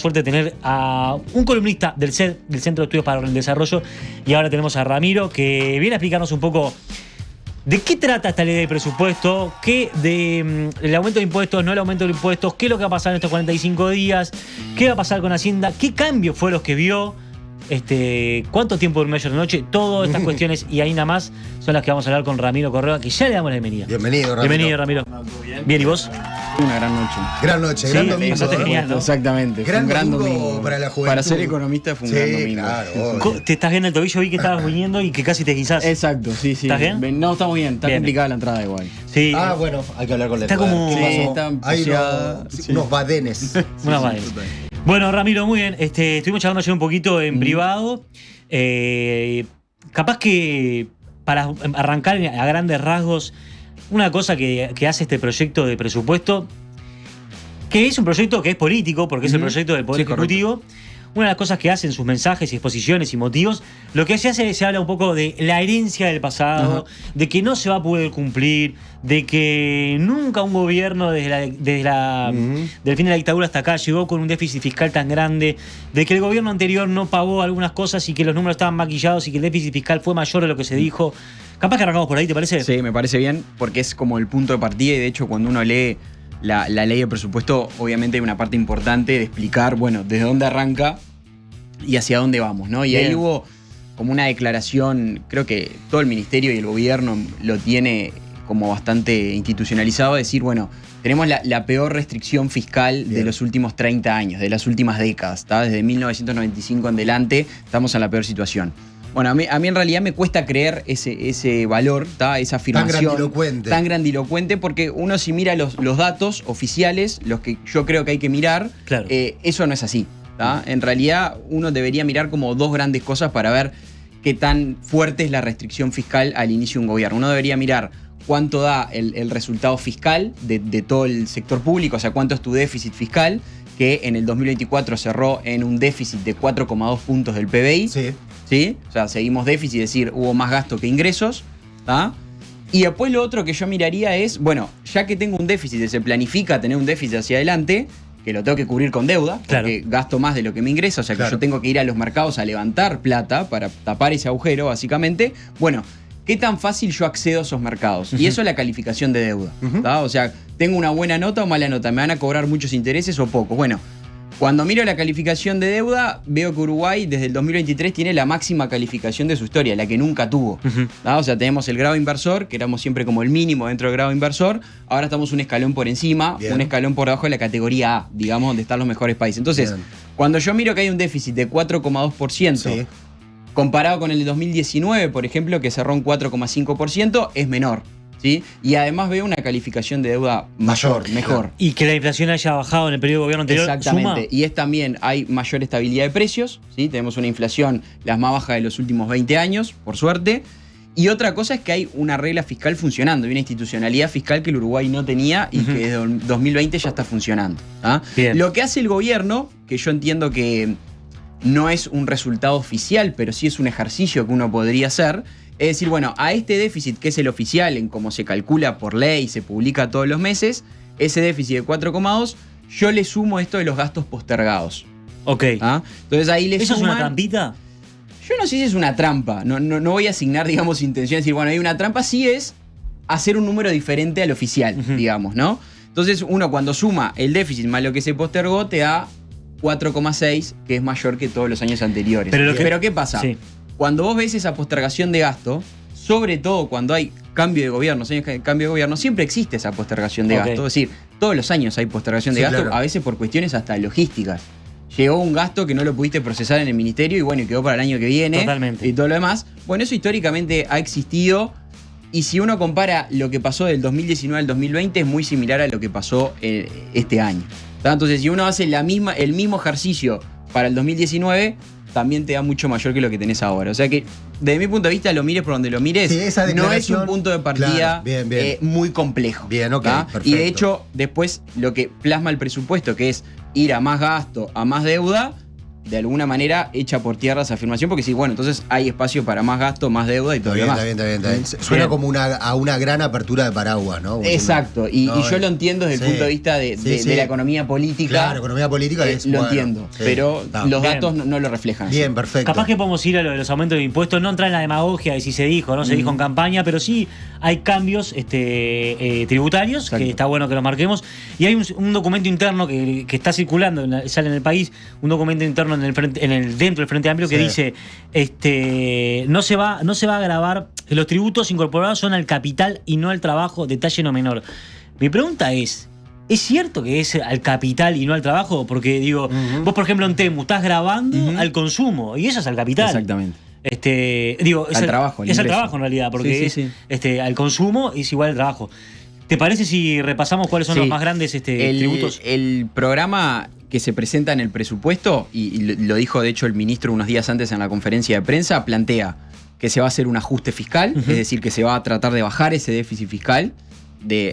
Suerte de tener a un columnista del CED, del Centro de Estudios para el Desarrollo, y ahora tenemos a Ramiro, que viene a explicarnos un poco de qué trata esta ley de presupuesto, qué el aumento de impuestos, no el aumento de impuestos, qué es lo que va a pasar en estos 45 días, qué va a pasar con Hacienda, qué cambios fue los que vio, cuánto tiempo durmió ayer de noche. Todas estas cuestiones y ahí nada más son las que vamos a hablar con Ramiro Correa, que ya le damos la bienvenida. Bienvenido, Ramiro. Bienvenido, Ramiro. Bien, ¿y vos? Una gran noche. Gran noche, Sí, gran domingo. pasaste genial, ¿no? Exactamente. Gran fue un gran domingo domingo. para la juventud. Para ser economista fue un gran domingo. Claro, Te estás viendo el tobillo, vi que estabas viniendo y que casi te guisás. Exacto, sí. ¿Estás bien? No, estamos bien. Está Bien. complicada la entrada igual. Sí. Bueno, hay que hablar con la Está entrada. como- ¿Qué pasó? Sí, está Hay paseada, unos badenes. Una vaina. Bueno, Ramiro, muy bien. Estuvimos charlando ayer un poquito en privado. Capaz que para arrancar a grandes rasgos, una cosa que hace este proyecto de presupuesto, que es un proyecto que es político, porque es el proyecto del Poder Sí, correcto. Ejecutivo. Una de las cosas que hacen sus mensajes y exposiciones y motivos, lo que se hace, se habla un poco de la herencia del pasado, de que no se va a poder cumplir, de que nunca un gobierno del fin de la dictadura hasta acá llegó con un déficit fiscal tan grande, de que el gobierno anterior no pagó algunas cosas y que los números estaban maquillados y que el déficit fiscal fue mayor de lo que se dijo. Capaz que arrancamos por ahí, ¿te parece? Sí, me parece bien porque es como el punto de partida y de hecho cuando uno lee la ley de presupuesto, obviamente hay una parte importante de explicar, bueno, desde dónde arranca y hacia dónde vamos, ¿no? Y Bien. ahí hubo como una declaración, creo que todo el ministerio y el gobierno lo tiene como bastante institucionalizado, decir, bueno, tenemos la peor restricción fiscal de Bien. los últimos 30 años, de las últimas décadas, ¿tá? Desde 1995 en adelante estamos en la peor situación. Bueno, a mí en realidad me cuesta creer ese valor, ¿tá? Esa afirmación. Tan grandilocuente, porque uno si mira los datos oficiales, los que yo creo que hay que mirar, Claro. eso no es así, ¿tá? En realidad uno debería mirar como dos grandes cosas para ver qué tan fuerte es la restricción fiscal al inicio de un gobierno. Uno debería mirar cuánto da el resultado fiscal de todo el sector público, o sea, cuánto es tu déficit fiscal, que en el 2024 cerró en un déficit de 4,2 puntos del PBI. Sí. ¿Sí? O sea, seguimos déficit, es decir, hubo más gasto que ingresos. ¿Tá? Y después lo otro que yo miraría es, bueno, ya que tengo un déficit, se planifica tener un déficit hacia adelante, que lo tengo que cubrir con deuda, Claro. porque gasto más de lo que me ingresa, o sea que Claro. yo tengo que ir a los mercados a levantar plata para tapar ese agujero, básicamente. Bueno, ¿qué tan fácil yo accedo a esos mercados? Y eso es la calificación de deuda. ¿Tá? O sea, ¿tengo una buena nota o mala nota? ¿Me van a cobrar muchos intereses o pocos? Bueno, cuando miro la calificación de deuda, veo que Uruguay desde el 2023 tiene la máxima calificación de su historia, la que nunca tuvo. ¿Tá? O sea, tenemos el grado inversor, que éramos siempre como el mínimo dentro del grado inversor, ahora estamos un escalón por encima, Bien. un escalón por debajo de la categoría A, digamos, donde están los mejores países. Entonces, Bien. cuando yo miro que hay un déficit de 4,2%, Sí. comparado con el de 2019, por ejemplo, que cerró en 4,5%, es menor. ¿Sí? Y además veo una calificación de deuda Mayor, mejor. Y que la inflación haya bajado en el periodo de gobierno anterior. Exactamente. ¿Suma? Y es también, hay mayor estabilidad de precios, ¿sí? Tenemos una inflación las más bajas de los últimos 20 años, por suerte. Y otra cosa es que hay una regla fiscal funcionando, y una institucionalidad fiscal que el Uruguay no tenía y que desde 2020 ya está funcionando. ¿Ah? Bien. Lo que hace el gobierno, que yo entiendo que no es un resultado oficial, pero sí es un ejercicio que uno podría hacer, es decir, bueno, a este déficit, que es el oficial en cómo se calcula por ley, se publica todos los meses, ese déficit de 4,2, yo le sumo esto de los gastos postergados. Ok. ¿Ah? Entonces ahí le ¿Eso es suman... una trampita? Yo no sé si es una trampa, no voy a asignar, digamos, intención de decir, bueno, hay una trampa, sí es hacer un número diferente al oficial, digamos, ¿no? Entonces uno cuando suma el déficit más lo que se postergó te da 4,6, que es mayor que todos los años anteriores. Pero ¿qué pasa? Sí. Cuando vos ves esa postergación de gasto, sobre todo cuando hay cambio de gobierno, años de cambio de gobierno, siempre existe esa postergación de Ok. gasto. Es decir, todos los años hay postergación de Sí, gasto, claro. a veces por cuestiones hasta logísticas. Llegó un gasto que no lo pudiste procesar en el ministerio y bueno, y quedó para el año que viene. Totalmente. Y todo lo demás. Bueno, eso históricamente ha existido. Y si uno compara lo que pasó del 2019 al 2020, es muy similar a lo que pasó este año. ¿Tá? Entonces, si uno hace el mismo ejercicio para el 2019, también te da mucho mayor que lo que tenés ahora. O sea que, desde mi punto de vista, lo mires por donde lo mires, Sí, esa no es declaración, un punto de partida claro, bien. muy complejo. Bien, ok, ¿tá? perfecto. Y de hecho, después lo que plasma el presupuesto, que es ir a más gasto, a más deuda, de alguna manera echa por tierra esa afirmación, porque sí, bueno, entonces hay espacio para más gasto, más deuda y todo lo demás. Está bien. Suena como a una gran apertura de paraguas, ¿no? Exacto, y yo lo entiendo desde el punto de vista de la economía política. Claro, economía política es lo entiendo, pero los datos no lo reflejan así. Bien, perfecto. Capaz que podemos ir a lo de los aumentos de impuestos, no entrar en la demagogia de si se dijo o no se dijo en campaña, pero sí hay cambios tributarios, Exacto. que está bueno que los marquemos. Y hay un documento interno que está circulando, sale en el país, un documento interno dentro del Frente Amplio que dice no se va a gravar, los tributos incorporados son al capital y no al trabajo, detalle no menor. Mi pregunta es cierto que es al capital y no al trabajo? Porque digo, vos por ejemplo en Temu estás grabando al consumo y eso es al capital. Exactamente. Es al trabajo, es al trabajo en realidad, porque sí. al consumo es igual al trabajo. ¿Te parece si repasamos cuáles son los más grandes tributos? El programa que se presenta en el presupuesto, y lo dijo de hecho el ministro unos días antes en la conferencia de prensa, plantea que se va a hacer un ajuste fiscal, es decir, que se va a tratar de bajar ese déficit fiscal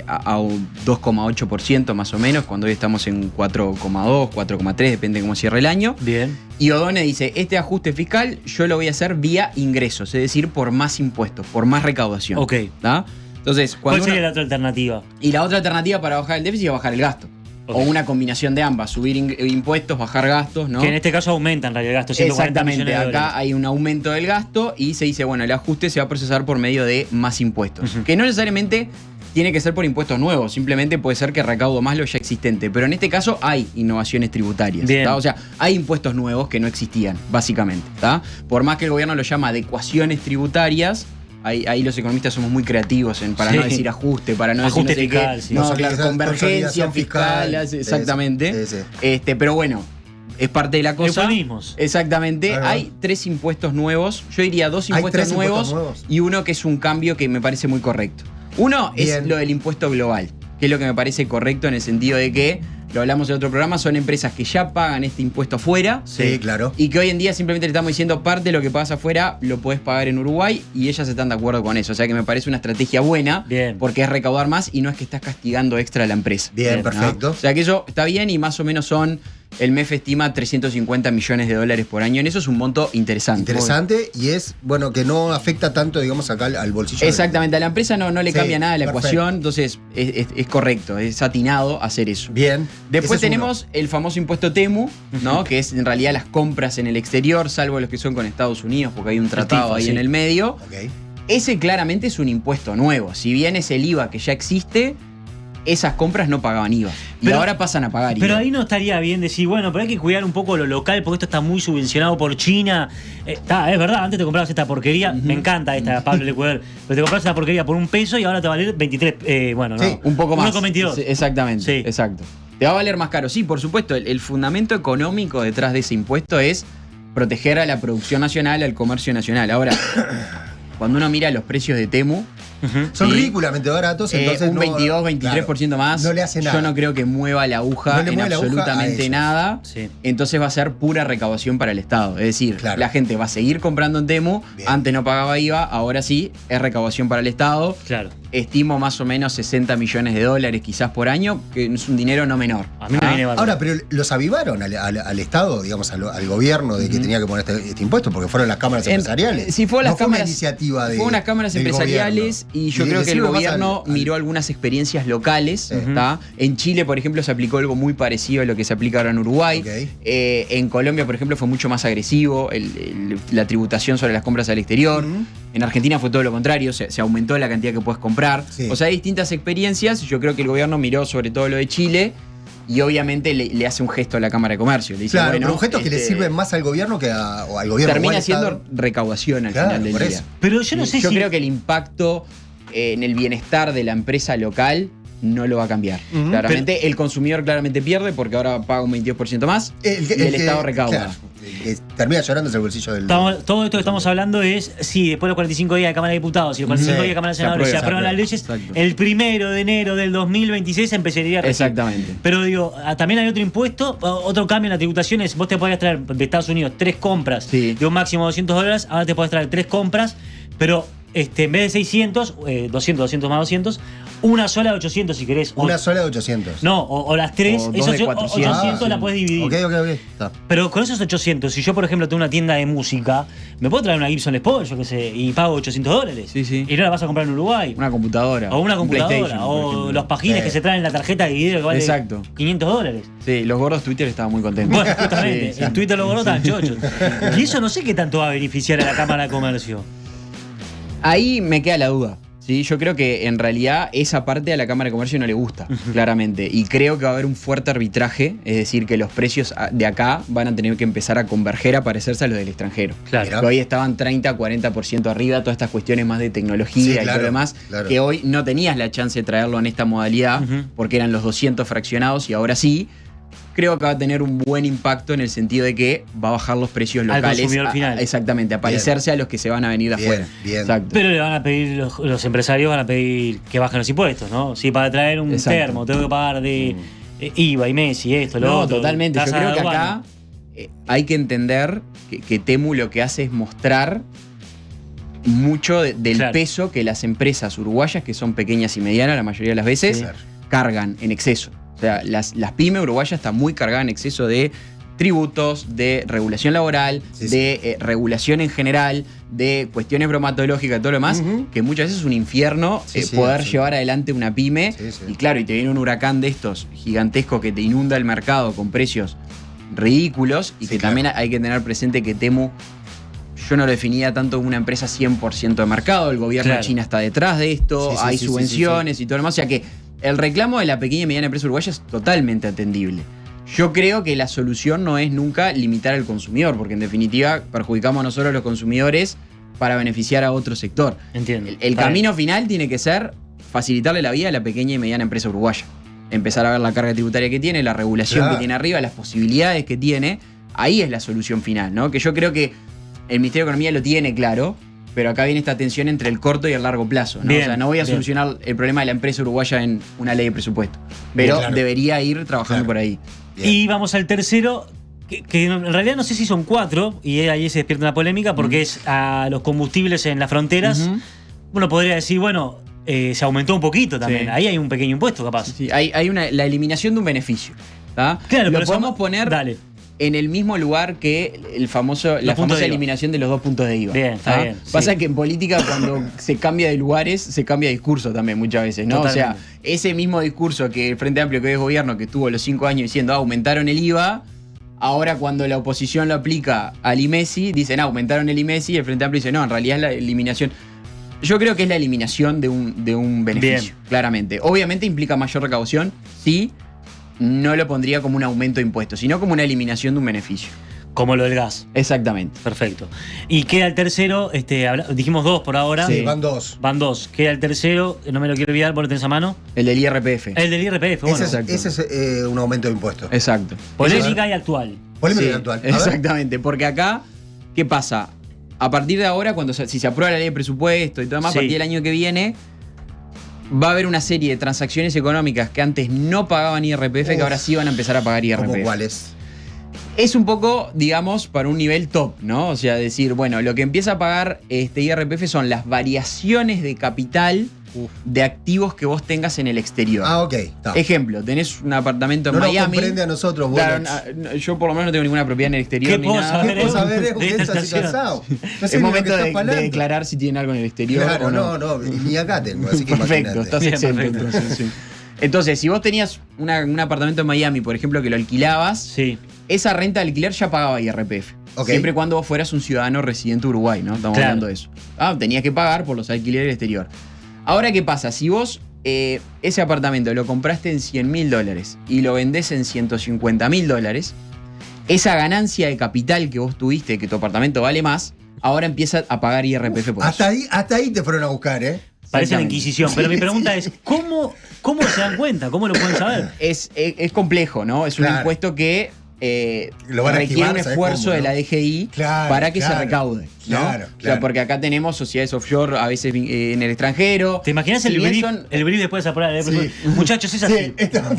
a un 2,8% más o menos, cuando hoy estamos en 4,2, 4,3, depende de cómo cierre el año. Bien. Y O'Donnell dice, este ajuste fiscal yo lo voy a hacer vía ingresos, es decir, por más impuestos, por más recaudación. Ok. ¿Tá? Entonces, ¿Cuál sería la otra alternativa? Y la otra alternativa para bajar el déficit es bajar el gasto. O una combinación de ambas, subir impuestos, bajar gastos, ¿no? Que en este caso aumenta en realidad el gasto, 140 Exactamente, millones de acá dólares. hay un aumento del gasto y se dice, bueno, el ajuste se va a procesar por medio de más impuestos. Que no necesariamente tiene que ser por impuestos nuevos, simplemente puede ser que recaudo más lo ya existente. Pero en este caso hay innovaciones tributarias. O sea, hay impuestos nuevos que no existían, básicamente. ¿Tá? Por más que el gobierno lo llama adecuaciones tributarias, ahí los economistas somos muy creativos para no decir ajuste, para no ajuste decir no sé fiscal, qué. sí. No, claro, convergencia fiscal, fiscal, exactamente. sí. Pero bueno, es parte de la cosa. Eufemismos. Exactamente. Ajá. Hay 3 impuestos nuevos. Yo diría 2 Hay impuestos 3 nuevos, impuestos nuevos. y uno que es un cambio que me parece muy correcto. Uno es Bien. lo del impuesto global, que es lo que me parece correcto en el sentido de que, lo hablamos en otro programa, son empresas que ya pagan este impuesto afuera. Sí, claro. Y que hoy en día simplemente le estamos diciendo parte de lo que pagas afuera lo podés pagar en Uruguay, y ellas están de acuerdo con eso. O sea que me parece una estrategia buena, Bien. porque es recaudar más y no es que estás castigando extra a la empresa. Bien, ¿no? perfecto. O sea que eso está bien, y más o menos el MEF estima 350 millones de dólares por año. En eso es un monto interesante. Interesante, y es, bueno, que no afecta tanto, digamos, acá al bolsillo. Exactamente, a la empresa no le Sí, cambia nada a la perfecto. ecuación, entonces es correcto, es atinado hacer eso. Bien. Después Ese es tenemos el famoso impuesto Temu, ¿no? Que es en realidad las compras en el exterior, salvo los que son con Estados Unidos, porque hay un tratado TIFA, ahí sí. en el medio. Ok. Ese claramente es un impuesto nuevo. Si bien es el IVA que ya existe, esas compras no pagaban IVA. Y Pero- ahora pasan a pagar IVA. Pero ahí no estaría bien decir, bueno, pero hay que cuidar un poco lo local porque esto está muy subvencionado por China. Es verdad, antes te comprabas esta porquería, me encanta esta, Pablo Lecueder, pero te comprabas esta porquería por $1 y ahora te va a valer 23, bueno, no. Sí, Un poco más. 1,22. Sí, exactamente, Sí. exacto. Te va a valer más caro. Sí, por supuesto, el fundamento económico detrás de ese impuesto es proteger a la producción nacional, al comercio nacional. Ahora, cuando uno mira los precios de Temu, Son Sí. ridículamente baratos, entonces un no, 22, 23% claro, más. no le hace nada. Yo no creo que mueva la aguja No le en mueve la aguja a absolutamente ellos. nada. Sí. Entonces va a ser pura recaudación para el Estado. Es decir, Claro. la gente va a seguir comprando en Temu. Bien. Antes no pagaba IVA, ahora sí, es recaudación para el Estado. Claro. Estimo más o menos 60 millones de dólares quizás por año, que es un dinero no menor. A mí me viene bárbaro. Ahora, pero los avivaron al Estado, digamos, al gobierno de que tenía que poner este impuesto, porque fueron las cámaras empresariales. Sí, fue las no cámaras, fue una iniciativa de. fue unas cámaras del empresariales, gobierno. y yo creo le que el sirve más gobierno al- miró algunas experiencias locales. ¿Tá? En Chile, por ejemplo, se aplicó algo muy parecido a lo que se aplica ahora en Uruguay. Ok. En Colombia, por ejemplo, fue mucho más agresivo la tributación sobre las compras al exterior. En Argentina fue todo lo contrario, se aumentó la cantidad que puedes comprar. Sí. O sea, hay distintas experiencias. Yo creo que el gobierno miró sobre todo lo de Chile y obviamente le hace un gesto a la Cámara de Comercio. Le dice, Claro, bueno, pero objetos que le sirven más al gobierno que o al gobierno. o termina al siendo Estado. recaudación al Claro, final del por día. eso. Pero yo no sé Yo si. creo que el impacto en el bienestar de la empresa local no lo va a cambiar. Claramente, el consumidor claramente pierde porque ahora paga un 22% más y el Estado recauda. Claro, el que termina llorando es el bolsillo del. Todo esto que estamos hablando es si después de los 45 días de Cámara de Diputados y los 45 Sí, días de Cámara de se Senadores se aprueba, aprueban las leyes, exacto. el 1 de enero del 2026 empezaría a regir. Exactamente. Pero digo, también hay otro impuesto, otro cambio en la tributación es, vos te podías traer de Estados Unidos 3 compras Sí. de un máximo de $200, ahora te podés traer 3 compras, pero en vez de 600, 200 más 200, Una sola de 800 si querés. Una sola de 800. No, o las tres, O dos esos de 400. 800 la puedes dividir. Ok. Está. Pero con esos 800, si yo, por ejemplo, tengo una tienda de música, me puedo traer una Gibson Les Paul, yo qué sé, y pago $800. Sí, sí. Y no la vas a comprar en Uruguay. Una computadora. O una un computadora. PlayStation, por O ejemplo. los pagines que se traen en la tarjeta de video que vale Exacto. $500. Sí, los gordos Twitter estaban muy contentos. Bueno, justamente, Sí, sí. en Twitter lo borró tan chochos. Y eso no sé qué tanto va a beneficiar a la Cámara de Comercio. Ahí me queda la duda. Sí, yo creo que en realidad esa parte a la Cámara de Comercio no le gusta, claramente. Y creo que va a haber un fuerte arbitraje, es decir, que los precios de acá van a tener que empezar a converger a parecerse a los del extranjero. Claro. Que hoy estaban 30, 40% arriba, todas estas cuestiones más de tecnología Sí, y claro, todo lo demás, claro. que hoy no tenías la chance de traerlo en esta modalidad, porque eran los 200 fraccionados y ahora sí. Creo que va a tener un buen impacto en el sentido de que va a bajar los precios Al locales. consumidor final. Exactamente, a parecerse a los que se van a venir de Bien, afuera. bien. Exacto. Pero le van a pedir, los empresarios van a pedir que bajen los impuestos, ¿no? Si para traer un Exacto. termo tengo que pagar de IVA y Messi, esto, lo No, otro. totalmente. Yo tasa creo de que aduana. acá hay que entender que Temu lo que hace es mostrar mucho del Claro. peso que las empresas uruguayas, que son pequeñas y medianas la mayoría de las veces, Sí. cargan en exceso. O sea, las pymes uruguayas están muy cargadas en exceso de tributos, de regulación laboral, Sí, de regulación en general, de cuestiones bromatológicas y todo lo demás, que muchas veces es un infierno Sí, sí, poder sí. llevar adelante una pyme. Sí, sí. Y claro, y te viene un huracán de estos gigantescos que te inunda el mercado con precios ridículos y Sí, que claro. también hay que tener presente que Temu, yo no lo definía tanto como una empresa 100% de mercado, el gobierno Claro. de China está detrás de esto, Sí, sí, hay sí, subvenciones y todo lo demás, o sea que el reclamo de la pequeña y mediana empresa uruguaya es totalmente atendible. Yo creo que la solución no es nunca limitar al consumidor, porque en definitiva perjudicamos a nosotros los consumidores para beneficiar a otro sector. Entiendo. El Está camino final tiene que ser facilitarle la vida a la pequeña y mediana empresa uruguaya. Empezar a ver la carga tributaria que tiene, la regulación Claro. que tiene arriba, las posibilidades que tiene. Ahí es la solución final, ¿no? Que yo creo que el Ministerio de Economía lo tiene claro, pero acá viene esta tensión entre el corto y el largo plazo, ¿no? Bien, o sea, no voy a bien. solucionar el problema de la empresa uruguaya en una ley de presupuesto, pero claro. debería ir trabajando Claro. por ahí. Bien. Y vamos al tercero, que en realidad no sé si son 4, y ahí se despierta una polémica, porque es a los combustibles en las fronteras. Ujú. Uno podría decir, bueno, se aumentó un poquito también. Sí. Ahí hay un pequeño impuesto, capaz. Sí, hay la eliminación de un beneficio. ¿tá? Claro, lo pero eso- podemos poner Dale. en el mismo lugar que la Los puntos famosa de IVA. eliminación de los 2 puntos de IVA. Bien, está ¿tá? bien, Pasa sí. que en política cuando se cambia de lugares, se cambia de discurso también muchas veces, ¿no? O sea, Totalmente. ese mismo discurso que el Frente Amplio, que hoy es gobierno, que estuvo los 5 años diciendo, aumentaron el IVA, ahora cuando la oposición lo aplica al IMESI, dicen, aumentaron el IMESI, y el Frente Amplio dice, no, en realidad es la eliminación. Yo creo que es la eliminación de un beneficio, Bien. claramente. Obviamente implica mayor recaudación, sí. No lo pondría como un aumento de impuestos, sino como una eliminación de un beneficio. Como lo del gas. Exactamente. Perfecto. Y queda el tercero, dijimos 2 por ahora. Sí, van dos. Van 2. Queda el tercero, no me lo quiero olvidar, ponete esa mano. El del IRPF. El del IRPF, bueno. Exacto. Ese es un aumento de impuestos. Exacto. Polémica y actual. Polémica Sí, actual. A ver. exactamente, porque acá, ¿qué pasa? A partir de ahora, si se aprueba la ley de presupuesto y todo demás, Sí. a partir del año que viene, va a haber una serie de transacciones económicas que antes no pagaban IRPF, que Uf. ahora sí van a empezar a pagar ¿Cómo IRPF. cuáles? Es un poco, digamos, para un nivel top, ¿no? O sea, decir, bueno, lo que empieza a pagar este IRPF son las variaciones de capital de activos que vos tengas en el exterior. Ah, ok. Está. Ejemplo, tenés un apartamento en No nos Miami. comprende a nosotros, Claro, Bolex. yo por lo menos no tengo ninguna propiedad en el exterior ¿Qué ni puedo nada. saber? ¿Qué cosa ver? de Usted esta está así estación. casado. No sé Es ni lo momento que está de hablando. declarar si tiene algo en el exterior Claro, o no. no, ni acá tengo, así que Perfecto, imagínate. estás Bien, exento perfecto. entonces, sí. Entonces, si vos tenías un apartamento en Miami, por ejemplo, que lo alquilabas, Sí. esa renta de alquiler ya pagaba IRPF. Ok. Siempre y cuando vos fueras un ciudadano residente de Uruguay, ¿no? Estamos Claro. hablando de eso. Tenías que pagar por los alquileres del exterior. Ahora, ¿qué pasa? Si vos ese apartamento lo compraste en $100.000 y lo vendés en $150.000, esa ganancia de capital que vos tuviste, que tu apartamento vale más, ahora empieza a pagar IRPF por eso. Hasta ahí te fueron a buscar, ¿eh? Parece la Exactamente. Inquisición. Pero mi pregunta es, ¿cómo se dan cuenta? ¿Cómo lo pueden saber? Es complejo, ¿no? Es un Claro. impuesto que Lo van a requiere esquivar, un ¿sabes esfuerzo cómo, de no? la DGI Claro, para que se claro, recaude, ¿no? claro, O sea, claro. porque acá tenemos sociedades offshore a veces en el extranjero. ¿Te imaginas Si el bien brief, son- el brief después de esa prueba? Sí. Muchachos, es así. Sí, claro.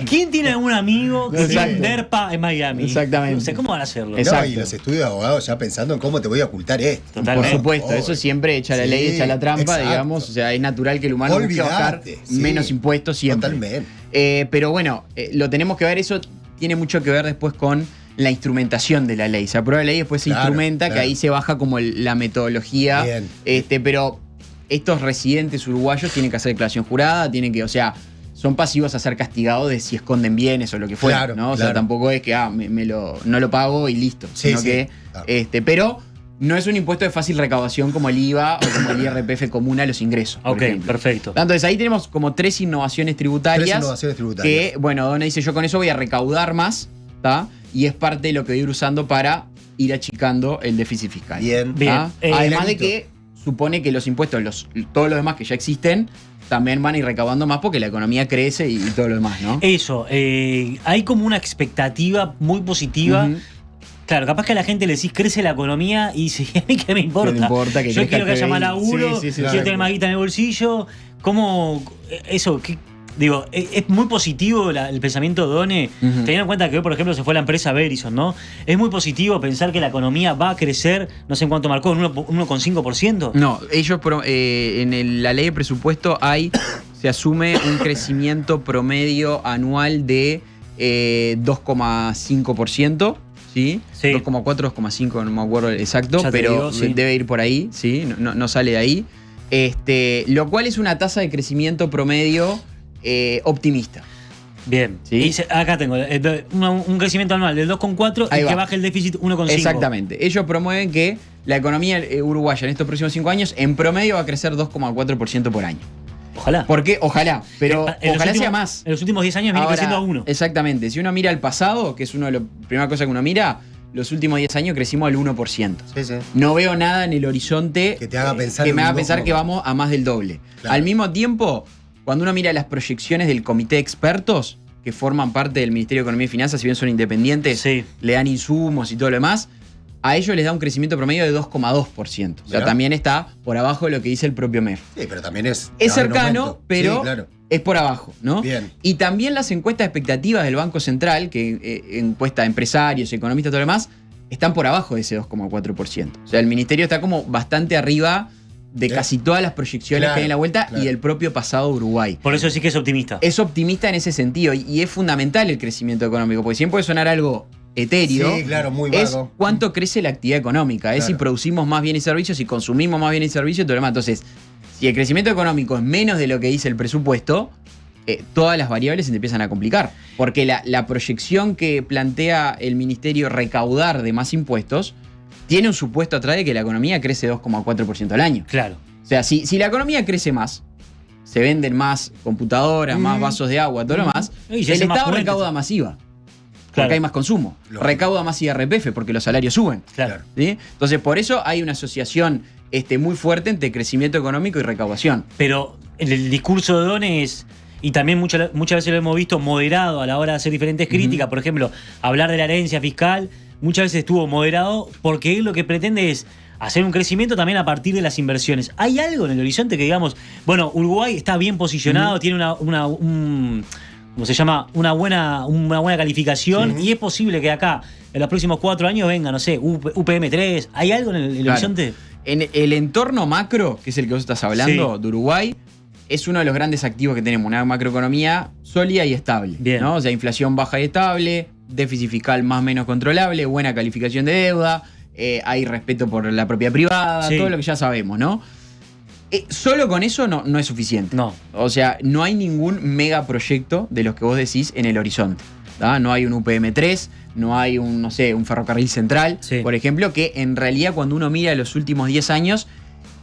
¿Quién tiene algún amigo que tiene Exacto. un DERPA en Miami? Exactamente. No sé, ¿cómo van a hacerlo? Exacto. No, y los estudios de abogados ya pensando en cómo te voy a ocultar esto. Totalmente. Por supuesto, Obvio. eso siempre echa la ley, Sí, echa la trampa, exacto. digamos. O sea, es natural que el humano busque bajar Olvídate, sí. menos impuestos siempre. Totalmente. Pero bueno, lo tenemos que ver, eso tiene mucho que ver después con la instrumentación de la ley. Se aprueba la ley, después se Claro, instrumenta, claro. que ahí se baja como la metodología. Bien. Pero estos residentes uruguayos tienen que hacer declaración jurada, tienen que, o sea, son pasivos a ser castigados de si esconden bienes o lo que fuera, Claro, ¿no? O sea, claro. tampoco es que no lo pago y listo. Sí, sino sí, que, claro. pero no es un impuesto de fácil recaudación como el IVA o como el IRPF común a los ingresos. por Ok, ejemplo. perfecto. Entonces ahí tenemos como 3 innovaciones tributarias. 3 innovaciones tributarias. Que, bueno, Donna dice, yo con eso voy a recaudar más, ¿tá? Y es parte de lo que voy a ir usando para ir achicando el déficit fiscal. Bien. Bien. ¿tá? Además de Granito. que supone que los impuestos, todos los demás que ya existen, también van a ir recaudando más porque la economía crece y todo lo demás, ¿no? Eso, hay como una expectativa muy positiva. Ujú. Claro, capaz que a la gente le decís crece la economía y dice, ¿a mí qué me importa? ¿Qué me importa que Yo crezca quiero que el haya PBI? más laburo, Sí, sí, sí, quiero claro. tener más guita en el bolsillo. ¿Cómo? Eso, digo, es muy positivo el pensamiento de Done, Ujú. teniendo en cuenta que hoy, por ejemplo, se fue la empresa Verizon, ¿no? Es muy positivo pensar que la economía va a crecer, no sé en cuánto marcó, en 1,5%. No, ellos la ley de presupuesto se asume un crecimiento promedio anual de 2,5%, ¿sí? Sí. 2,4, 2,5, no me acuerdo exacto, Ya te pero digo, sí. debe ir por ahí, ¿sí? No sale de ahí. Lo cual es una tasa de crecimiento promedio optimista. Bien. Sí. Y acá tengo un crecimiento anual del 2,4 Ahí y va. que baje el déficit 1,5. Exactamente. Ellos promueven que la economía uruguaya en estos próximos 5 años en promedio va a crecer 2,4% por año. Ojalá. ¿Por qué? Ojalá, pero En los ojalá sea últimos- más. En los últimos 10 años viene Ahora, creciendo a 1. Exactamente. Si uno mira el pasado, que es una de las primeras cosas que uno mira, los últimos 10 años crecimos al 1%. Sí, sí. No veo nada en el horizonte Que te haga pensar que en me un haga pensar 2,4. que vamos a más del doble. Claro. Al mismo tiempo, cuando uno mira las proyecciones del comité de expertos que forman parte del Ministerio de Economía y Finanzas, si bien son independientes, Sí. le dan insumos y todo lo demás, a ellos les da un crecimiento promedio de 2,2%. O sea, Mirá. también está por abajo de lo que dice el propio MEF. Sí, pero también es. Es va en cercano, aumento. pero Sí, claro. es por abajo, ¿no? Bien. Y también las encuestas de expectativas del Banco Central, que encuesta a empresarios, economistas, todo lo demás, están por abajo de ese 2,4%. O sea, el ministerio está como bastante arriba de Bien. casi todas las proyecciones Claro, que hay en la vuelta claro. y del propio pasado de Uruguay. Por eso sí que es optimista. Es optimista en ese sentido y es fundamental el crecimiento económico, porque siempre puede sonar algo etéreo. Sí, claro, muy Es vago. cuánto crece la actividad económica, es Claro. si producimos más bienes y servicios, si consumimos más bienes y servicios y todo lo demás. Entonces, si el crecimiento económico es menos de lo que dice el presupuesto, todas las variables se te empiezan a complicar. Porque la proyección que plantea el ministerio recaudar de más impuestos tiene un supuesto atrás de que la economía crece 2,4% al año. Claro. O sea, si la economía crece más, se venden más computadoras, más vasos de agua, todo lo más, Y se el hacen más Estado puentes. recauda más IVA. Porque Claro. hay más consumo. Lógico. Recauda más IRPF porque los salarios suben. Claro. ¿Sí? Entonces, por eso hay una asociación muy fuerte entre crecimiento económico y recaudación. Pero el discurso de Done es, y también muchas veces lo hemos visto moderado a la hora de hacer diferentes críticas, por ejemplo, hablar de la herencia fiscal, muchas veces estuvo moderado porque él lo que pretende es hacer un crecimiento también a partir de las inversiones. ¿Hay algo en el horizonte que digamos, bueno, Uruguay está bien posicionado, tiene ¿cómo se llama? Una buena calificación y es posible que acá, en los próximos 4 años, venga, no sé, UPM3? ¿Hay algo en el Claro. horizonte? En el entorno macro, que es el que vos estás hablando, Sí. de Uruguay, es uno de los grandes activos que tenemos, una macroeconomía sólida y estable. Bien. ¿no? O sea, inflación baja y estable, déficit fiscal más o menos controlable, buena calificación de deuda, hay respeto por la propiedad privada, Sí. todo lo que ya sabemos, ¿no? Solo con eso no es suficiente. No. O sea, no hay ningún megaproyecto de los que vos decís en el horizonte. ¿tá? No hay un UPM3, no hay un ferrocarril central, Sí. por ejemplo, que en realidad cuando uno mira los últimos 10 años,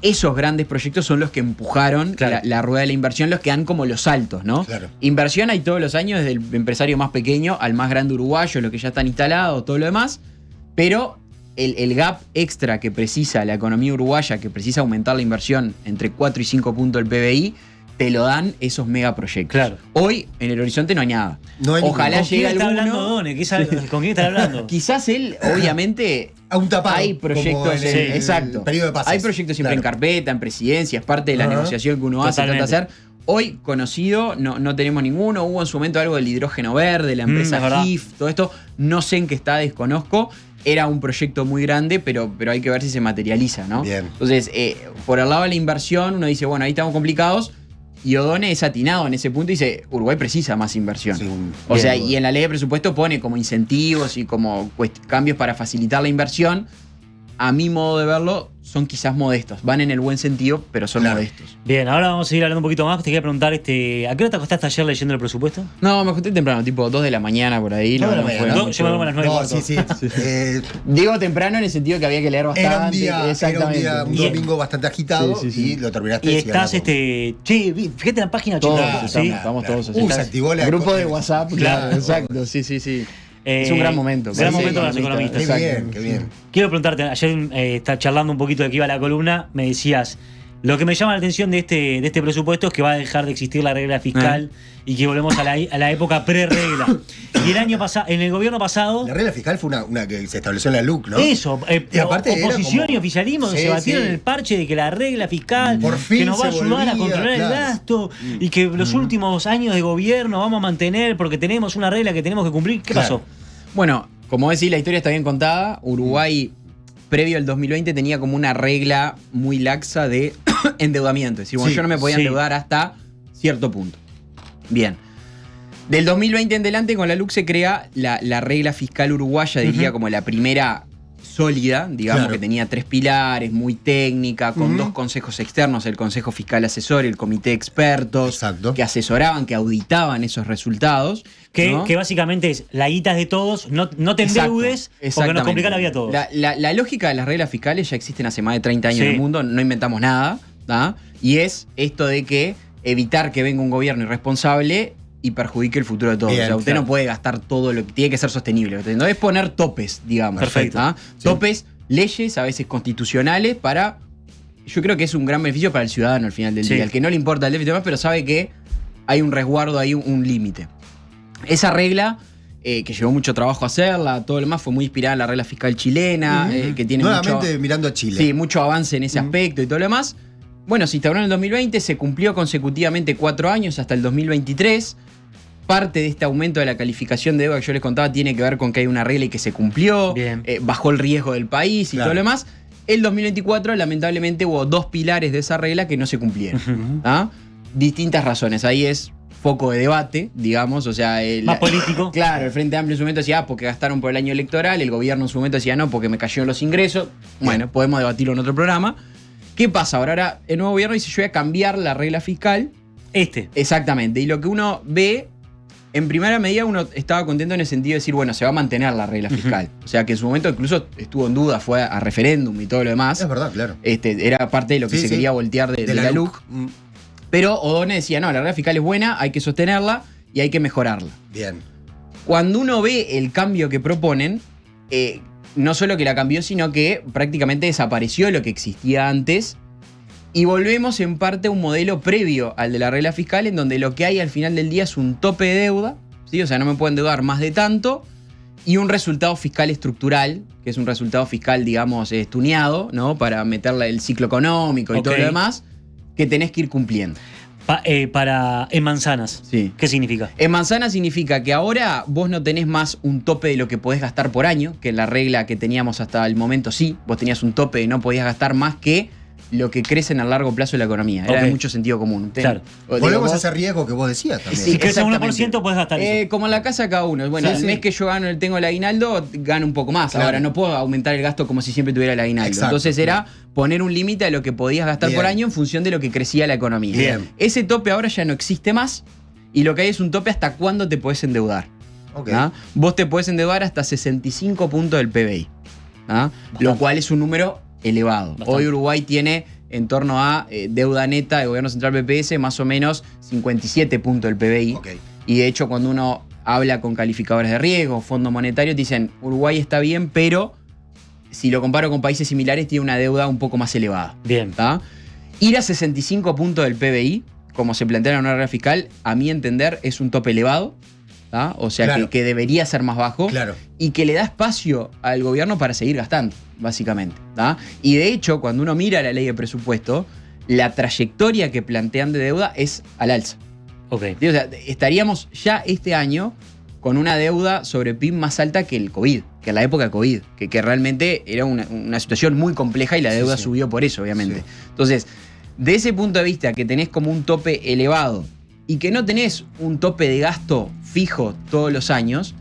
esos grandes proyectos son los que empujaron Claro. la rueda de la inversión, los que dan como los saltos, ¿no? Claro. Inversión hay todos los años, desde el empresario más pequeño al más grande uruguayo, los que ya están instalados, todo lo demás, pero el gap extra que precisa la economía uruguaya, que precisa aumentar la inversión entre 4 y 5 puntos del PBI, te lo dan esos megaproyectos. Claro. Hoy en el horizonte no hay nada. No hay Ojalá ¿Con quién llegue está alguno. hablando Done? ¿Con quién está hablando? Quizás él, obviamente, A un tapado. hay proyectos, como el exacto. periodo de pases. Hay proyectos siempre en Claro. carpeta, en presidencia, es parte de la Ajá. negociación que uno hace, trata de Totalmente. hacer. Hoy, conocido, no tenemos ninguno. Hubo en su momento algo del hidrógeno verde, la empresa es verdad. GIF, todo esto. No sé en qué está, desconozco. Era un proyecto muy grande, pero hay que ver si se materializa, ¿no? Bien. Entonces, por el lado de la inversión, uno dice, bueno, ahí estamos complicados. Y O'Donnell es atinado en ese punto y dice, Uruguay precisa más inversión. Sí, O bien, sea, bien. y en la ley de presupuesto pone como incentivos y como cambios para facilitar la inversión. A mi modo de verlo, son quizás modestos. Van en el buen sentido, pero son Claro. modestos. Bien, ahora vamos a seguir hablando un poquito más. Te quería preguntar, ¿a qué hora te acostaste ayer leyendo el presupuesto? No, me acosté temprano, tipo 2 de la mañana por ahí. Dos de la no mañana, fue ¿no? mucho. Yo me duermo a las 9 y No, cuarto. sí. Digo temprano en el sentido que había que leer bastante. Era un día, Exactamente. un domingo bastante agitado Sí, sí, sí. y lo terminaste. Y siguiendo estás, con- che, fíjate en la página Todos 80. estamos, ¿sí? estamos Claro. todos así. Se activó la Grupo de WhatsApp, claro, Claro. exacto. Sí. Es un gran momento. Gran Sí, momento para los economista, economistas. Qué exacto. bien, qué bien. Quiero preguntarte, ayer está charlando un poquito de que iba la columna, me decías, lo que me llama la atención de este presupuesto es que va a dejar de existir la regla fiscal y que volvemos a la época pre-regla. Y el año pasado, en el gobierno pasado, La regla fiscal fue una que se estableció en la LUC, ¿no? eso, Y aparte era oposición como- y oficialismo Sí, se batieron sí. en el parche de que la regla fiscal Por fin que nos va a se ayudar a volvía, controlar claro. el gasto y que los últimos años de gobierno vamos a mantener porque tenemos una regla que tenemos que cumplir. ¿Qué Claro. pasó? Bueno, como decís, la historia está bien contada. Uruguay, previo al 2020, tenía como una regla muy laxa de endeudamiento. Es decir, bueno, Sí, yo no me podía sí. endeudar hasta cierto punto. Bien. Del 2020 en adelante, con la LUC se crea la regla fiscal uruguaya, diría Ujú. como la primera sólida, digamos, Claro. que tenía 3 pilares, muy técnica, con Ujú. 2 consejos externos, el Consejo Fiscal Asesor y el Comité de Expertos, Exacto. que asesoraban, que auditaban esos resultados. Que, ¿no? que básicamente es la guita es de todos, no te Exacto, endeudes porque nos exactamente. complica la vida a todos. La lógica de las reglas fiscales ya existen hace más de 30 años Sí. en el mundo, no inventamos nada, ¿tá? Y es esto de que evitar que venga un gobierno irresponsable y perjudique el futuro de todos. Bien, o sea, usted claro. no puede gastar todo lo que tiene que ser sostenible. No es poner topes, digamos. Perfecto. ¿tá? Sí. Topes, leyes, a veces constitucionales, para. Yo creo que es un gran beneficio para el ciudadano al final del Sí. día. El que no le importa el déficit más, pero sabe que hay un resguardo, hay un límite. Esa regla, que llevó mucho trabajo hacerla, todo lo demás fue muy inspirada en la regla fiscal chilena, que tiene Nuevamente mucho, mirando a Chile. sí, mucho avance en ese aspecto y todo lo demás. Bueno, se instauró en el 2020, se cumplió consecutivamente 4 años hasta el 2023. Parte de este aumento de la calificación de deuda que yo les contaba tiene que ver con que hay una regla y que se cumplió, Bien. bajó el riesgo del país y Claro. todo lo demás. El 2024, lamentablemente, hubo 2 pilares de esa regla que no se cumplieron. ¿tá? Distintas razones. Ahí es foco de debate, digamos, o sea... Más político. Claro, el Frente Amplio en su momento decía, porque gastaron por el año electoral, el gobierno en su momento decía, no, porque me cayeron los ingresos. Bueno, podemos debatirlo en otro programa. ¿Qué pasa? Ahora el nuevo gobierno dice, yo voy a cambiar la regla fiscal. Exactamente. Y lo que uno ve, en primera medida uno estaba contento en el sentido de decir, bueno, se va a mantener la regla fiscal. O sea, que en su momento incluso estuvo en duda, fue a referéndum y todo lo demás. Es verdad, claro. Era parte de lo que Sí, se sí. quería voltear de la LUC. Pero O'Donnell decía, no, la regla fiscal es buena, hay que sostenerla y hay que mejorarla. Bien. Cuando uno ve el cambio que proponen, no solo que la cambió, sino que prácticamente desapareció lo que existía antes y volvemos en parte a un modelo previo al de la regla fiscal en donde lo que hay al final del día es un tope de deuda, ¿sí? O sea, no me pueden endeudar más de tanto, y un resultado fiscal estructural, que es un resultado fiscal, digamos, tuneado, ¿no? Para meterle el ciclo económico y todo Ok. lo demás, que tenés que ir cumpliendo. En manzanas. Sí. ¿Qué significa? En manzana significa que ahora vos no tenés más un tope de lo que podés gastar por año, que en la regla que teníamos hasta el momento sí, vos tenías un tope y no podías gastar más que lo que crece en el largo plazo de la economía. Era Ok. de mucho sentido común. Claro. Volvemos a ese riesgo que vos decías también. Sí, Si crece un exactamente. 1%, puedes gastar eso. Como en la casa cada uno. Bueno, Sí, el sí. mes que yo tengo el aguinaldo, gano un poco más. Claro. Ahora no puedo aumentar el gasto como si siempre tuviera el aguinaldo. Exacto. Entonces era poner un límite a lo que podías gastar Bien. por año en función de lo que crecía la economía. Bien. Ese tope ahora ya no existe más y lo que hay es un tope hasta cuándo te podés endeudar. Ok. ¿ah? Vos te podés endeudar hasta 65 puntos del PBI. ¿ah? Lo cual es un número elevado. Bastante. Hoy Uruguay tiene en torno a deuda neta de gobierno central BPS más o menos 57 puntos del PBI. Ok. Y de hecho cuando uno habla con calificadores de riesgo, Fondo Monetario, te dicen Uruguay está bien, pero si lo comparo con países similares tiene una deuda un poco más elevada. Bien. ¿tá? Ir a 65 puntos del PBI, como se plantea en una regla fiscal, a mi entender, es un tope elevado. ¿tá? O sea, Claro. que debería ser más bajo. Claro. Y que le da espacio al gobierno para seguir gastando, básicamente. ¿tá? Y de hecho, cuando uno mira la ley de presupuesto, la trayectoria que plantean de deuda es al alza. Ok. ¿Sí? O sea, estaríamos ya este año con una deuda sobre PIB más alta que el COVID, que en la época de COVID, que realmente era una situación muy compleja y la deuda sí. subió por eso, obviamente. Sí. Entonces, de ese punto de vista, que tenés como un tope elevado y que no tenés un tope de gasto fijo todos los años,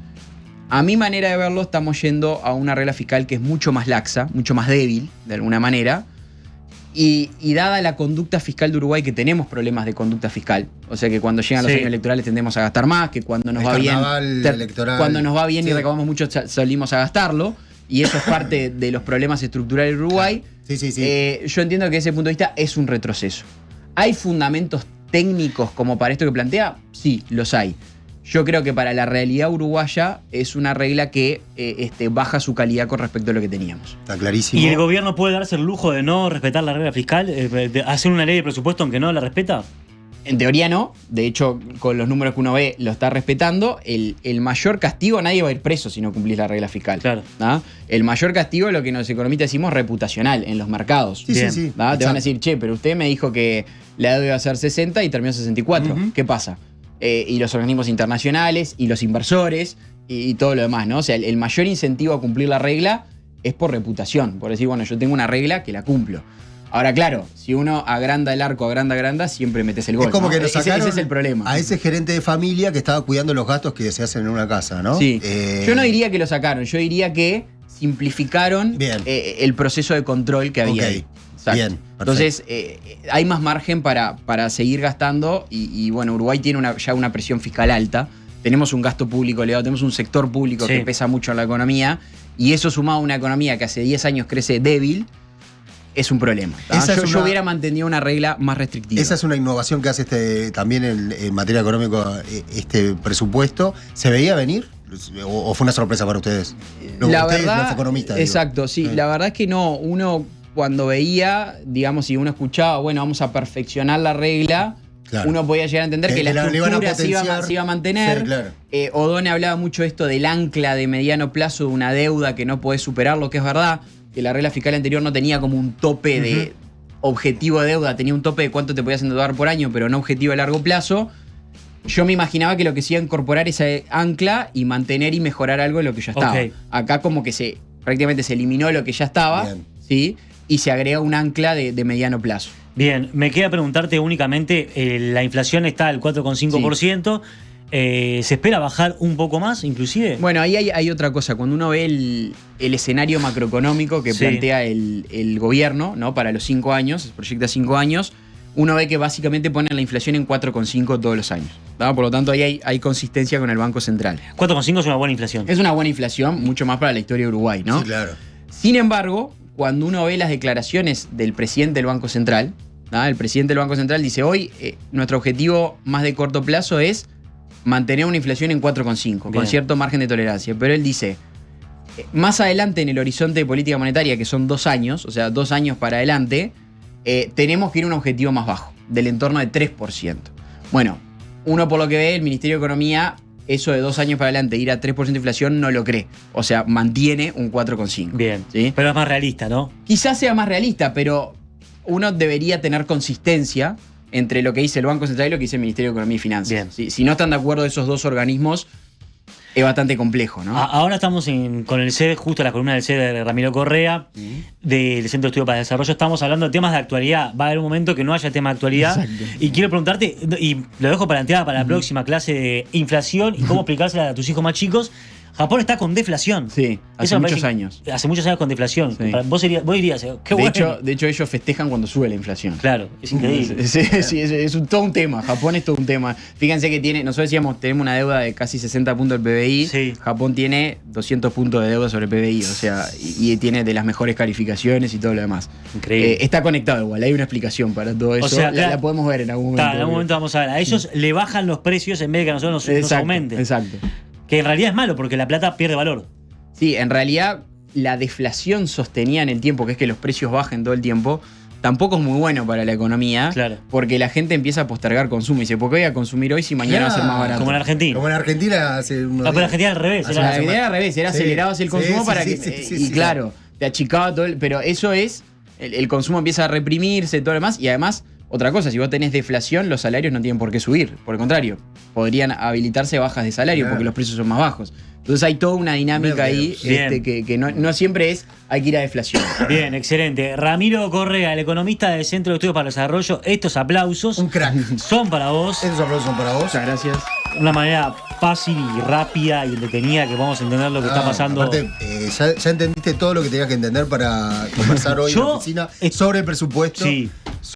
a mi manera de verlo estamos yendo a una regla fiscal que es mucho más laxa, mucho más débil, de alguna manera. Y dada la conducta fiscal de Uruguay, que tenemos problemas de conducta fiscal, o sea que cuando llegan los Sí. años electorales tendemos a gastar más, que cuando nos El va bien, carnaval electoral. cuando nos va bien y Sí. recaudamos mucho, salimos a gastarlo, y eso es parte de los problemas estructurales de Uruguay. Sí, sí, sí. Yo entiendo que desde ese punto de vista es un retroceso. ¿Hay fundamentos técnicos como para esto que plantea? Sí, los hay. Yo creo que para la realidad uruguaya es una regla que baja su calidad con respecto a lo que teníamos. Está clarísimo. ¿Y el gobierno puede darse el lujo de no respetar la regla fiscal? De hacer una ley de presupuesto aunque no la respeta? En teoría no, de hecho con los números que uno ve lo está respetando. El mayor castigo, nadie va a ir preso si no cumplís la regla fiscal. Claro. ¿tá? El mayor castigo es lo que los economistas decimos reputacional en los mercados. Sí, Bien. sí, sí. ¿tá? Te van a Exacto. decir, che, pero usted me dijo que la deuda iba a ser 60 y terminó 64. Ujú. ¿Qué pasa? Y los organismos internacionales y los inversores y todo lo demás, ¿no? O sea, el mayor incentivo a cumplir la regla es por reputación, por decir, bueno, yo tengo una regla que la cumplo. Ahora, claro, si uno agranda el arco, agranda, siempre metes el gol. Es como ¿no? que nos sacaron ese es el problema. a ese gerente de familia que estaba cuidando los gastos que se hacen en una casa, ¿no? Sí. Yo no diría que lo sacaron, yo diría que simplificaron Bien. el proceso de control que había Ok. ahí. Exacto. Bien, perfecto. Entonces, hay más margen para seguir gastando y, bueno, Uruguay tiene ya una presión fiscal alta. Tenemos un gasto público elevado, tenemos un sector público Sí. que pesa mucho en la economía y eso sumado a una economía que hace 10 años crece débil, es un problema. ¿tá? Esa es Yo una- hubiera mantenido una regla más restrictiva. Esa es una innovación que hace también en materia económica este presupuesto. ¿Se veía venir? ¿O fue una sorpresa para ustedes? No, La ustedes, verdad, los economistas. digo. exacto, sí. La verdad es que no. Uno cuando veía, digamos, si uno escuchaba, bueno, vamos a perfeccionar la regla, Claro. uno podía llegar a entender que la le iban a estructura se potenciar. iba a mantener. Sí, claro. O'Donnell hablaba mucho de esto del ancla de mediano plazo de una deuda que no podés superar, lo que es verdad, que la regla fiscal anterior no tenía como un tope de objetivo de deuda, tenía un tope de cuánto te podías endeudar por año, pero no objetivo a largo plazo. Yo me imaginaba que lo que se iba a incorporar esa ancla y mantener y mejorar algo de lo que ya estaba. Ok. Acá como que prácticamente se eliminó lo que ya estaba, Bien. ¿sí? Y se agrega un ancla de mediano plazo. Bien, me queda preguntarte únicamente, la inflación está al 4,5%, ¿se espera bajar un poco más inclusive? Bueno, ahí hay otra cosa. Cuando uno ve el escenario macroeconómico que Sí. plantea el gobierno, ¿no? Para los 5 años, se proyecta 5 años, uno ve que básicamente ponen la inflación en 4,5 todos los años. ¿tá? Por lo tanto, ahí hay consistencia con el Banco Central. 4,5 es una buena inflación. Es una buena inflación, mucho más para la historia de Uruguay, ¿no? Sí, claro. Sin embargo, cuando uno ve las declaraciones del presidente del Banco Central, ¿tá? El presidente del Banco Central dice, hoy nuestro objetivo más de corto plazo es mantener una inflación en 4,5, Bien. con cierto margen de tolerancia. Pero él dice, más adelante en el horizonte de política monetaria, que son 2 años, o sea, 2 años para adelante, tenemos que ir a un objetivo más bajo, del entorno de 3%. Bueno, uno por lo que ve, el Ministerio de Economía, eso de 2 años para adelante, ir a 3% de inflación, no lo cree. O sea, mantiene un 4,5. Bien, ¿sí? pero es más realista, ¿no? Quizás sea más realista, pero uno debería tener consistencia entre lo que dice el Banco Central y lo que dice el Ministerio de Economía y Finanzas. Bien. Si no están de acuerdo esos dos organismos, es bastante complejo, ¿no? Ahora estamos con el CED, justo la columna del CED de Ramiro Correa, del Centro de Estudio para el Desarrollo. Estamos hablando de temas de actualidad. Va a haber un momento que no haya tema de actualidad. Exacto. Y quiero preguntarte, y lo dejo planteada para la próxima clase de inflación y cómo explicársela a tus hijos más chicos. Japón está con deflación. Sí, hace Eso me muchos parece- años. Hace muchos años con deflación. Sí. Vos dirías, qué de, bueno. hecho, ellos festejan cuando sube la inflación. Claro, es increíble. Sí, todo un tema. Japón es todo un tema. Fíjense que nosotros decíamos, tenemos una deuda de casi 60 puntos del PBI. Sí. Japón tiene 200 puntos de deuda sobre el PBI, o sea, y tiene de las mejores calificaciones y todo lo demás. Increíble. Está conectado igual, hay una explicación para todo eso. sea, la podemos ver en algún momento. Está, en algún momento vamos a ver. A ellos le bajan los precios en vez de que a nosotros nos Exacto, aumenten. exacto. Que en realidad es malo porque la plata pierde valor. Sí, en realidad la deflación sostenida en el tiempo, que es que los precios bajen todo el tiempo, tampoco es muy bueno para la economía, Claro. porque la gente empieza a postergar consumo y dice, ¿por qué voy a consumir hoy si mañana va a ser más barato? Como en Argentina. Como en Argentina hace unos Ah, pero en días. Argentina al revés. Hace O sea, era- la idea era al revés, era Sí. acelerado el consumo Sí, para sí, que. sí, sí, y sí, claro, te achicaba todo. Pero eso es. El consumo empieza a reprimirse, todo lo demás. Y además, otra cosa, si vos tenés deflación, los salarios no tienen por qué subir. Por el contrario, podrían habilitarse bajas de salario Claro. porque los precios son más bajos. Entonces hay toda una dinámica ahí Bien. que no siempre es hay que ir a deflación. Bien, excelente. Ramiro Correa, el economista del Centro de Estudios para el Desarrollo. Estos aplausos Un crack. son para vos. Esos aplausos son para vos. Muchas gracias. Una manera fácil y rápida y entretenida que vamos a entender lo que está pasando. Aparte, ya entendiste todo lo que tenías que entender para conversar hoy en Yo- la oficina sobre el presupuesto. Sí.